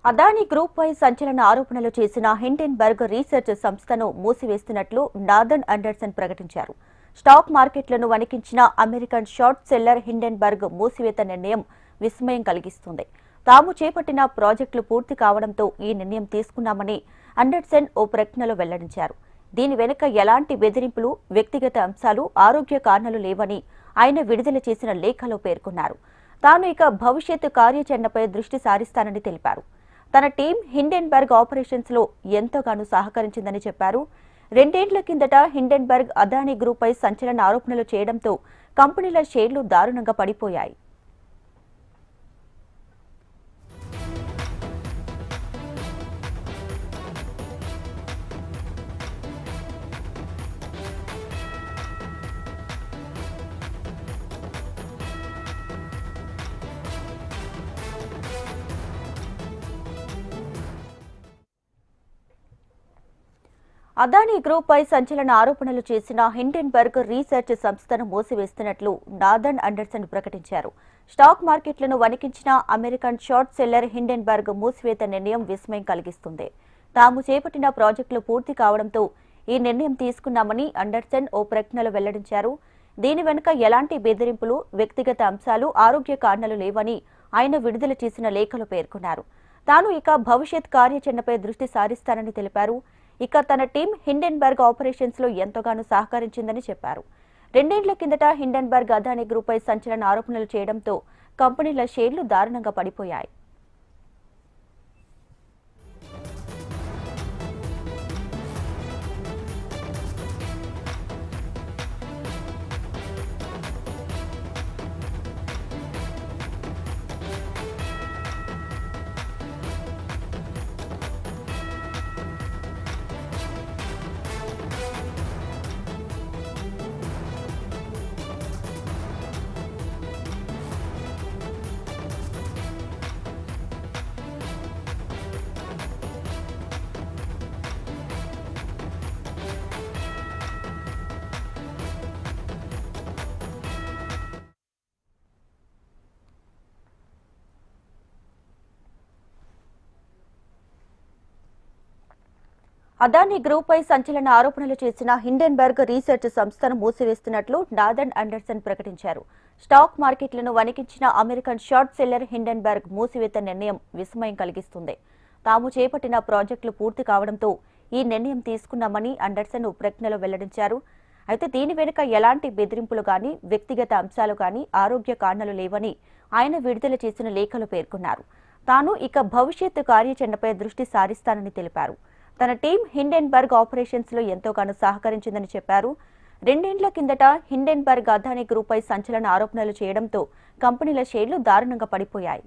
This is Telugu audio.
అదానీ గ్రూప్ పై సంచలన ఆరోపణలు చేసిన హిండెన్బర్గ్ రీసెర్చ్ సంస్థను మూసివేస్తున్నట్లు నార్దర్న్ అండర్సన్ ప్రకటించారు. స్టాక్ మార్కెట్లను వణికించిన అమెరికన్ షార్ట్ సెల్లర్ హిండెన్బర్గ్ మూసివేత నిర్ణయం విస్మయం కలిగిస్తుంది. తాము చేపట్టిన ప్రాజెక్టులు పూర్తి కావడంతో ఈ నిర్ణయం తీసుకున్నామని అండర్సన్ ఓ ప్రకటనలో వెల్లడించారు. దీని వెనుక ఎలాంటి బెదిరింపులు, వ్యక్తిగత అంశాలు, ఆరోగ్య కారణాలు లేవని ఆయన విడుదల చేసిన లేఖలో పేర్కొన్నారు. తాను ఇక భవిష్యత్తు కార్యాచరణపై దృష్టి సారిస్తానని తెలిపారు. తన టీం హిండెన్బర్గ్ ఆపరేషన్స్ లో ఎంతగానో సహకరించిందని చెప్పారు. 2 ఏళ్ల కిందట హిండెన్బర్గ్ అదానీ గ్రూప్ పై సంచలన ఆరోపణలు చేయడంతో కంపెనీల షేర్లు దారుణంగా పడిపోయాయి. అదానీ గ్రూప్ పై సంచలన ఆరోపణలు చేసిన హిండెన్బర్గ్ రీసెర్చ్ సంస్థను మూసివేస్తున్నట్లు నార్దర్న్ అండర్సన్ ప్రకటించారు. స్టాక్ మార్కెట్లను వణికించిన అమెరికన్ షార్ట్ సెల్లర్ హిండెన్బర్గ్ మూసివేత నిర్ణయం విస్మయం కలిగిస్తుంది. తాము చేపట్టిన ప్రాజెక్టులు పూర్తి కావడంతో ఈ నిర్ణయం తీసుకున్నామని అండర్సన్ ఓ ప్రకటనలో వెల్లడించారు. దీని వెనుక ఎలాంటి బెదిరింపులు, వ్యక్తిగత అంశాలు, ఆరోగ్య కారణాలు లేవని ఆయన విడుదల చేసిన లేఖలో పేర్కొన్నారు. తాను ఇక భవిష్యత్ కార్యాచరణపై దృష్టి సారిస్తానని తెలిపారు. ఇక తన టీం హిండెన్బర్గ్ ఆపరేషన్స్ లో ఎంతగానో సహకరించిందని చెప్పారు. 2 ఏళ్ల కిందట హిండెన్బర్గ్ అదానీ గ్రూప్ పై సంచలన ఆరోపణలు చేయడంతో కంపెనీల షేర్లు దారుణంగా పడిపోయాయి. అదానీ గ్రూప్ పై సంచలన ఆరోపణలు చేసిన హిండెన్బర్గ్ రీసెర్చ్ సంస్థను మూసివేస్తున్నట్లు నార్దర్న్ అండర్సన్ ప్రకటించారు. స్టాక్ మార్కెట్లను వణికించిన అమెరికన్ షార్ట్ సెల్లర్ హిండెన్బర్గ్ మూసివేత నిర్ణయం విస్మయం కలిగిస్తుంది. తాము చేపట్టిన ప్రాజెక్టులు పూర్తి కావడంతో ఈ నిర్ణయం తీసుకున్నామని అండర్సన్ ఓ ప్రకటనలో వెల్లడించారు. అయితే దీని వెనుక ఎలాంటి బెదిరింపులు గానీ, వ్యక్తిగత అంశాలు గానీ, ఆరోగ్య కారణాలు లేవని ఆయన విడుదల చేసిన లేఖలో పేర్కొన్నారు. తాను ఇక భవిష్యత్తు కార్యాచరణపై దృష్టి సారిస్తానని తెలిపారు. తన టీం హిండెన్బర్గ్ ఆపరేషన్స్ లో ఎంతోగానో సహకరించిందని చెప్పారు. 2 ఏళ్ల కిందట హిండెన్బర్గ్ అదానీ గ్రూప్ పై సంచలన ఆరోపణలు చేయడంతో కంపెనీల షేర్లు దారుణంగా పడిపోయాయి.